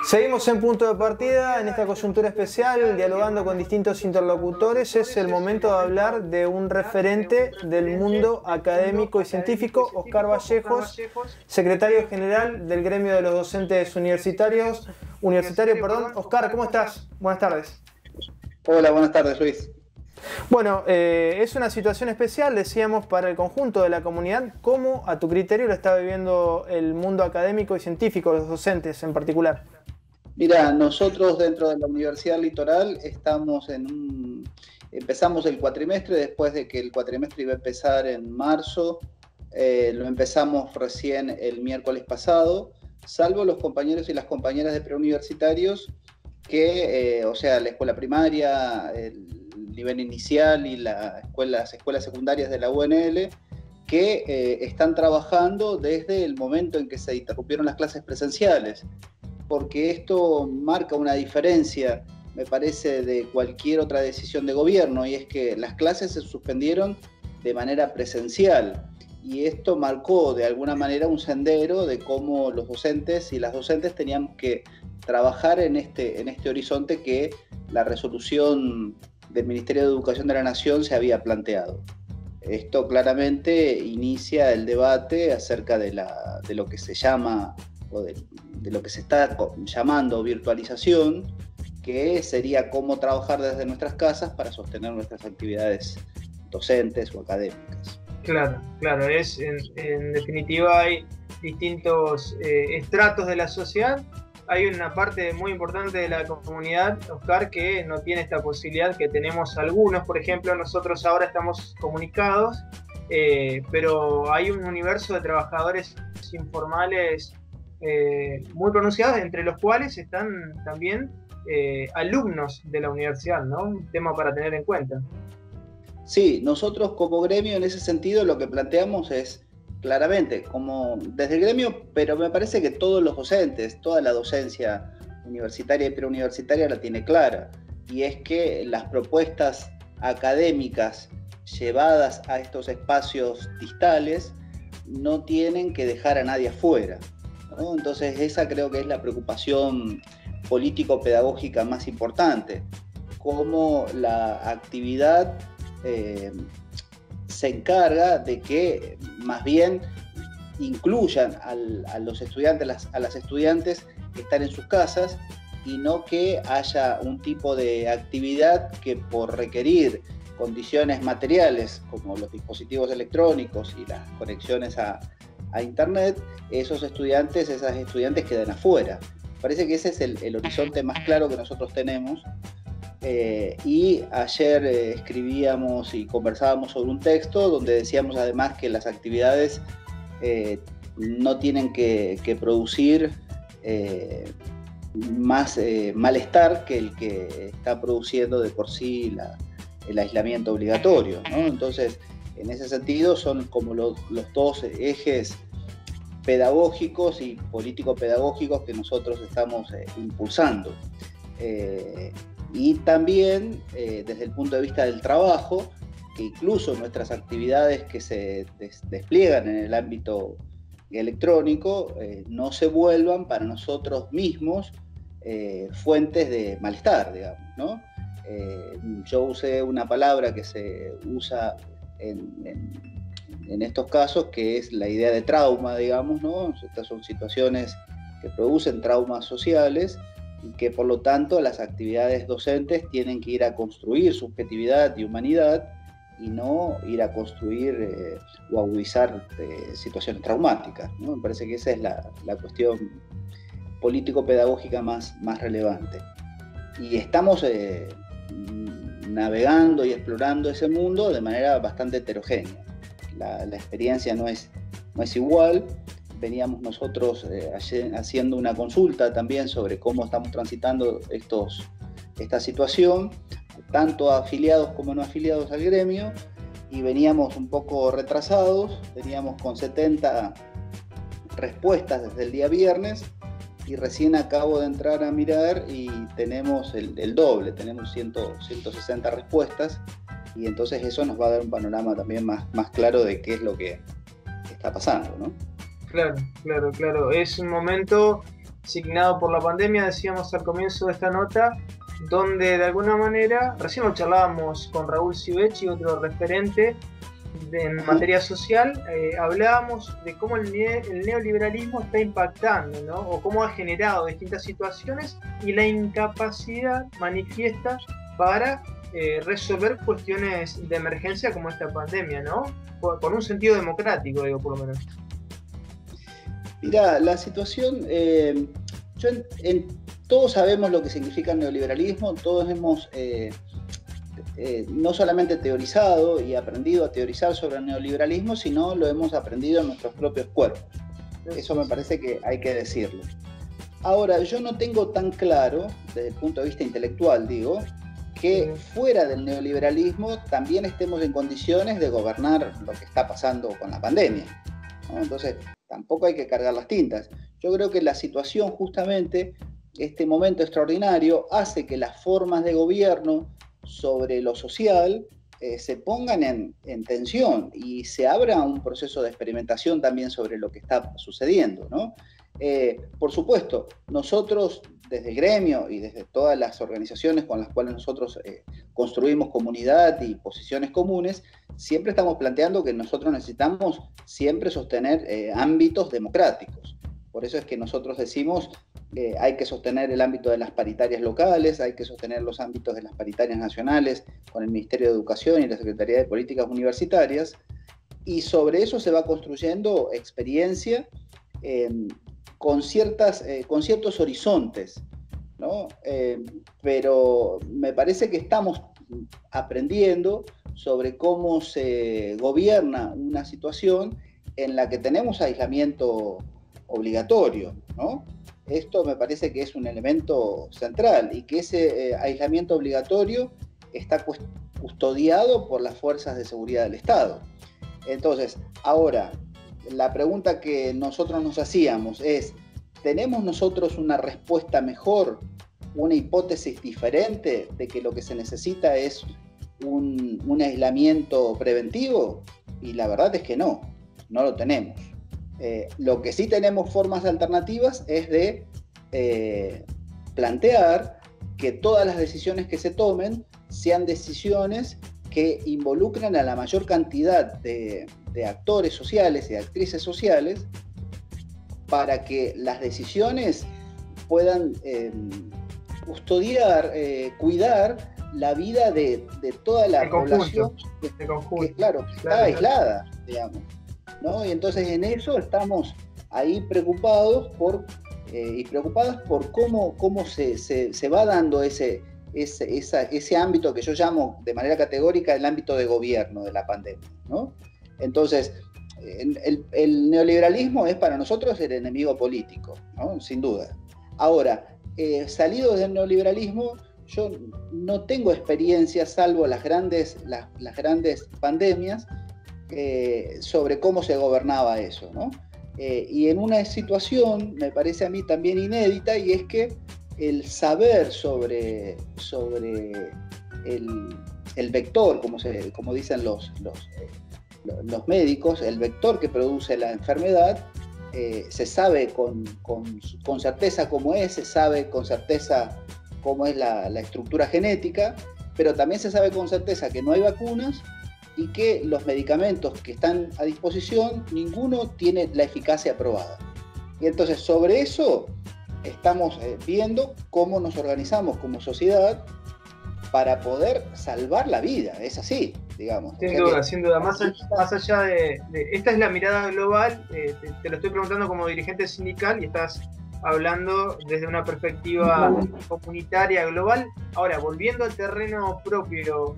Seguimos en punto de partida, en esta coyuntura especial, dialogando con distintos interlocutores. Es el momento de hablar de un referente del mundo académico y científico, Oscar Vallejos, secretario general del gremio de los docentes universitarios. Oscar, ¿cómo estás? Buenas tardes. Hola, buenas tardes, Luis. Bueno, es una situación especial, decíamos, para el conjunto de la comunidad. ¿Cómo, a tu criterio, lo está viviendo el mundo académico y científico, los docentes en particular? Mira, nosotros dentro de la Universidad Litoral empezamos el cuatrimestre después de que el cuatrimestre iba a empezar en marzo. Lo empezamos recién el miércoles pasado, salvo los compañeros y las compañeras de preuniversitarios que, o sea, la escuela primaria, el nivel inicial y las escuelas secundarias de la UNL, que están trabajando desde el momento en que se interrumpieron las clases presenciales, porque esto marca una diferencia, me parece, de cualquier otra decisión de gobierno, y es que las clases se suspendieron de manera presencial, y esto marcó de alguna manera un sendero de cómo los docentes y las docentes teníamos que trabajar en este horizonte que la resolución del Ministerio de Educación de la Nación se había planteado. Esto claramente inicia el debate acerca de lo que se llama, o de lo que se está llamando virtualización, que sería cómo trabajar desde nuestras casas para sostener nuestras actividades docentes o académicas. Claro, en definitiva hay distintos estratos de la sociedad. Hay una parte muy importante de la comunidad, Oscar, que no tiene esta posibilidad que tenemos algunos. Por ejemplo, nosotros ahora estamos comunicados, pero hay un universo de trabajadores informales muy pronunciados, entre los cuales están también alumnos de la universidad, ¿no? Un tema para tener en cuenta. Sí, nosotros como gremio en ese sentido lo que planteamos es claramente, como desde el gremio, pero me parece que todos los docentes, toda la docencia universitaria y preuniversitaria la tiene clara, y es que las propuestas académicas llevadas a estos espacios distales no tienen que dejar a nadie afuera, ¿no? Entonces esa creo que es la preocupación político-pedagógica más importante, cómo la actividad se encarga de que más bien incluyan a los estudiantes, a las estudiantes que están en sus casas, y no que haya un tipo de actividad que por requerir condiciones materiales como los dispositivos electrónicos y las conexiones a internet, esas estudiantes quedan afuera. Parece que ese es el horizonte más claro que nosotros tenemos. Y ayer escribíamos y conversábamos sobre un texto donde decíamos además que las actividades no tienen que producir más malestar que el que está produciendo de por sí el aislamiento obligatorio, ¿no? Entonces, en ese sentido son como los dos ejes pedagógicos y político-pedagógicos que nosotros estamos impulsando. Y también desde el punto de vista del trabajo, que incluso nuestras actividades que se despliegan en el ámbito electrónico no se vuelvan para nosotros mismos fuentes de malestar, digamos, ¿no? Yo usé una palabra que se usa en estos casos, que es la idea de trauma, digamos, ¿no? Estas son situaciones que producen traumas sociales, y que por lo tanto las actividades docentes tienen que ir a construir subjetividad y humanidad, y no ir a construir o agudizar situaciones traumáticas, ¿no? Me parece que esa es la cuestión político-pedagógica más relevante. Y estamos navegando y explorando ese mundo de manera bastante heterogénea. La experiencia no es igual. Veníamos nosotros haciendo una consulta también sobre cómo estamos transitando esta situación, tanto afiliados como no afiliados al gremio, y veníamos un poco retrasados, veníamos con 70 respuestas desde el día viernes, y recién acabo de entrar a mirar y tenemos el doble, tenemos 160 respuestas, y entonces eso nos va a dar un panorama también más claro de qué es lo que está pasando, ¿no? Claro. Es un momento signado por la pandemia, decíamos al comienzo de esta nota, donde de alguna manera, recién lo charlábamos con Raúl Civechi, otro referente en materia social, hablábamos de cómo el neoliberalismo está impactando, ¿no? O cómo ha generado distintas situaciones y la incapacidad manifiesta para resolver cuestiones de emergencia como esta pandemia, ¿no? Con un sentido democrático, digo, por lo menos. Mirá, la situación, todos sabemos lo que significa el neoliberalismo, todos hemos no solamente teorizado y aprendido a teorizar sobre el neoliberalismo, sino lo hemos aprendido en nuestros propios cuerpos. Eso me parece que hay que decirlo. Ahora, yo no tengo tan claro, desde el punto de vista intelectual, digo, que fuera del neoliberalismo también estemos en condiciones de gobernar lo que está pasando con la pandemia, ¿no? Entonces, tampoco hay que cargar las tintas. Yo creo que la situación, justamente, este momento extraordinario, hace que las formas de gobierno sobre lo social se pongan en tensión y se abra un proceso de experimentación también sobre lo que está sucediendo, ¿no? Por supuesto, nosotros desde el gremio y desde todas las organizaciones con las cuales nosotros construimos comunidad y posiciones comunes, siempre estamos planteando que nosotros necesitamos siempre sostener ámbitos democráticos. Por eso es que nosotros decimos hay que sostener el ámbito de las paritarias locales, hay que sostener los ámbitos de las paritarias nacionales con el Ministerio de Educación y la Secretaría de Políticas Universitarias, y sobre eso se va construyendo experiencia con ciertos horizontes, ¿no? Pero me parece que estamos aprendiendo sobre cómo se gobierna una situación en la que tenemos aislamiento obligatorio, ¿no? Esto me parece que es un elemento central y que ese aislamiento obligatorio está custodiado por las fuerzas de seguridad del Estado. Entonces, ahora, la pregunta que nosotros nos hacíamos es, ¿tenemos nosotros una respuesta mejor, una hipótesis diferente de que lo que se necesita es un aislamiento preventivo? Y la verdad es que no lo tenemos. Lo que sí tenemos formas alternativas es de plantear que todas las decisiones que se tomen sean decisiones que involucran a la mayor cantidad de actores sociales y actrices sociales para que las decisiones puedan custodiar, cuidar la vida de toda la población que, claro, que está aislada, digamos, ¿no? Y entonces en eso estamos ahí preocupados y preocupadas por cómo se va dando ese ámbito que yo llamo de manera categórica el ámbito de gobierno de la pandemia, ¿no? Entonces, el neoliberalismo es para nosotros el enemigo político, ¿no? Sin duda. Ahora, salido del neoliberalismo, yo no tengo experiencia, salvo las grandes pandemias, sobre cómo se gobernaba eso, ¿no? Y en una situación, me parece a mí también inédita, y es que el saber sobre el vector, como dicen los médicos, el vector que produce la enfermedad, se sabe con certeza cómo es, se sabe con certeza cómo es la estructura genética, pero también se sabe con certeza que no hay vacunas y que los medicamentos que están a disposición, ninguno tiene la eficacia probada. Y entonces sobre eso estamos viendo cómo nos organizamos como sociedad para poder salvar la vida. Es así, digamos. Sin duda. Más allá de esta es la mirada global, te lo estoy preguntando como dirigente sindical y estás hablando desde una perspectiva comunitaria global. Ahora, volviendo al terreno propio,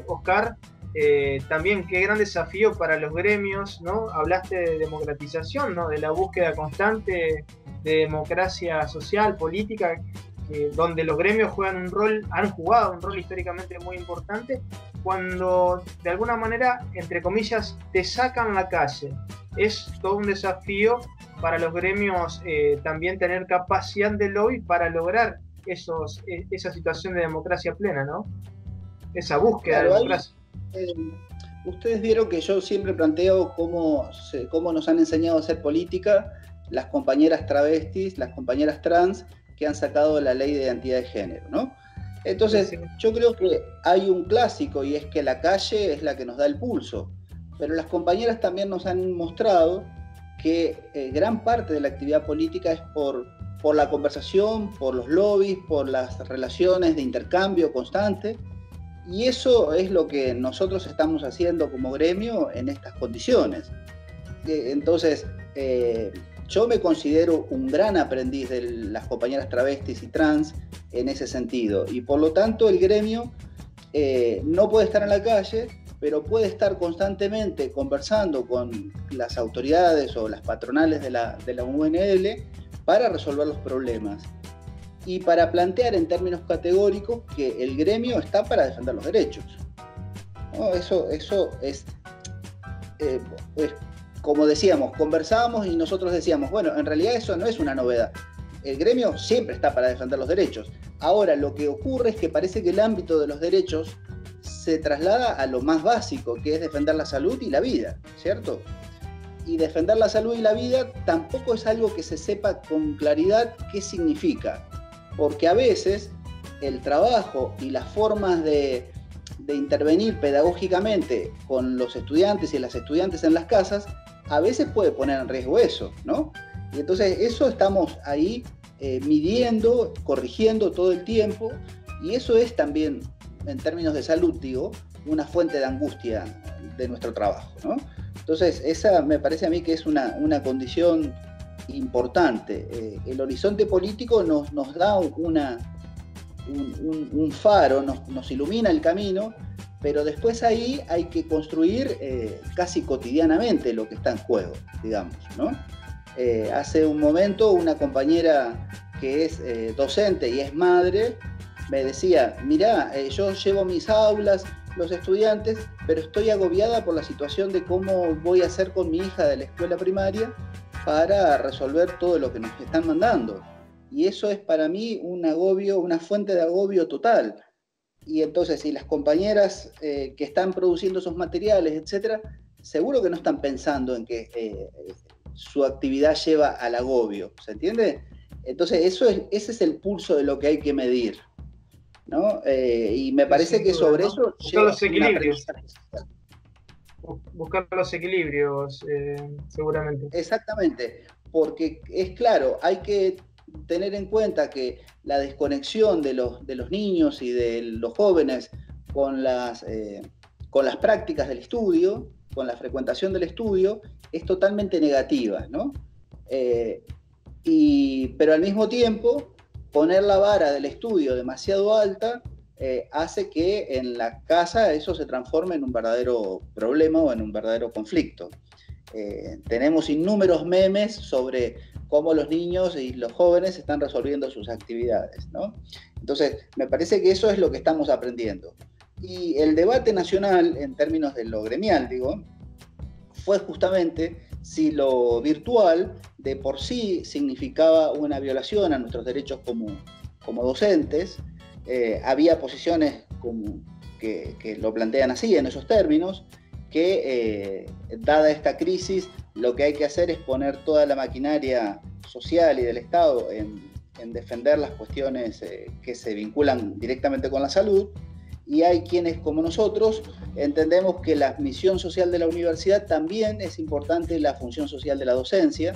Oscar, también qué gran desafío para los gremios, ¿no? Hablaste de democratización, ¿no? De la búsqueda constante de democracia social, política, donde los gremios han jugado un rol históricamente muy importante, cuando de alguna manera, entre comillas, te sacan la calle. Es todo un desafío para los gremios también tener capacidad de lobby para lograr esa situación de democracia plena, ¿no? Esa búsqueda de democracia. Ustedes vieron que yo siempre planteo cómo nos han enseñado a hacer política las compañeras travestis, las compañeras trans que han sacado la ley de identidad de género, ¿no? Entonces, yo creo que hay un clásico y es que la calle es la que nos da el pulso, pero las compañeras también nos han mostrado que gran parte de la actividad política es por la conversación, por los lobbies, por las relaciones de intercambio constante, y eso es lo que nosotros estamos haciendo como gremio en estas condiciones. Entonces, yo me considero un gran aprendiz de las compañeras travestis y trans en ese sentido, y por lo tanto el gremio no puede estar en la calle, pero puede estar constantemente conversando con las autoridades o las patronales de la UNL para resolver los problemas y para plantear en términos categóricos que el gremio está para defender los derechos, ¿no? Eso es como decíamos, conversábamos y nosotros decíamos, bueno, en realidad eso no es una novedad. El gremio siempre está para defender los derechos. Ahora, lo que ocurre es que parece que el ámbito de los derechos se traslada a lo más básico, que es defender la salud y la vida, ¿cierto? Y defender la salud y la vida tampoco es algo que se sepa con claridad qué significa, porque a veces el trabajo y las formas de intervenir pedagógicamente con los estudiantes y las estudiantes en las casas, a veces puede poner en riesgo eso, ¿no? Y entonces eso estamos ahí midiendo, corrigiendo todo el tiempo, y eso es también, en términos de salud, digo, una fuente de angustia de nuestro trabajo, ¿no? Entonces, esa me parece a mí que es una condición importante. El horizonte político nos da un faro, nos ilumina el camino, pero después ahí hay que construir casi cotidianamente lo que está en juego, digamos, ¿no? Hace un momento una compañera que es docente y es madre me decía, mirá, yo llevo mis aulas, los estudiantes, pero estoy agobiada por la situación de cómo voy a hacer con mi hija de la escuela primaria para resolver todo lo que nos están mandando. Y eso es para mí un agobio, una fuente de agobio total. Y entonces, si las compañeras que están produciendo esos materiales, etcétera, seguro que no están pensando en que su actividad lleva al agobio, ¿se entiende? Entonces, ese es el pulso de lo que hay que medir, ¿no? Y me parece que sobre eso buscar los equilibrios. Buscar los equilibrios, seguramente. Exactamente, porque es claro, hay que tener en cuenta que la desconexión de los niños y de los jóvenes con las prácticas del estudio, con la frecuentación del estudio, es totalmente negativa, ¿no? Pero al mismo tiempo, poner la vara del estudio demasiado alta hace que en la casa eso se transforme en un verdadero problema o en un verdadero conflicto. Tenemos innúmeros memes sobre cómo los niños y los jóvenes están resolviendo sus actividades, ¿no? Entonces, me parece que eso es lo que estamos aprendiendo. Y el debate nacional, en términos de lo gremial, digo, fue justamente si lo virtual de por sí significaba una violación a nuestros derechos como docentes. Había posiciones que lo plantean así, en esos términos, que dada esta crisis, lo que hay que hacer es poner toda la maquinaria social y del Estado en defender las cuestiones que se vinculan directamente con la salud, y hay quienes, como nosotros, entendemos que la misión social de la universidad también es importante la función social de la docencia,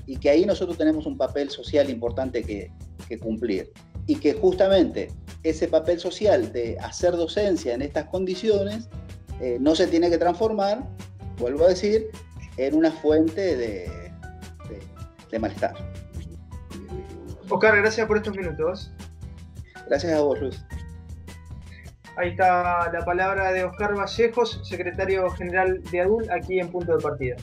y que ahí nosotros tenemos un papel social importante que cumplir, y que justamente ese papel social de hacer docencia en estas condiciones no se tiene que transformar, vuelvo a decir, en una fuente de malestar. Oscar, gracias por estos minutos. Gracias a vos, Luis. Ahí está la palabra de Oscar Vallejos, secretario general de ADUL, aquí en Punto de Partida.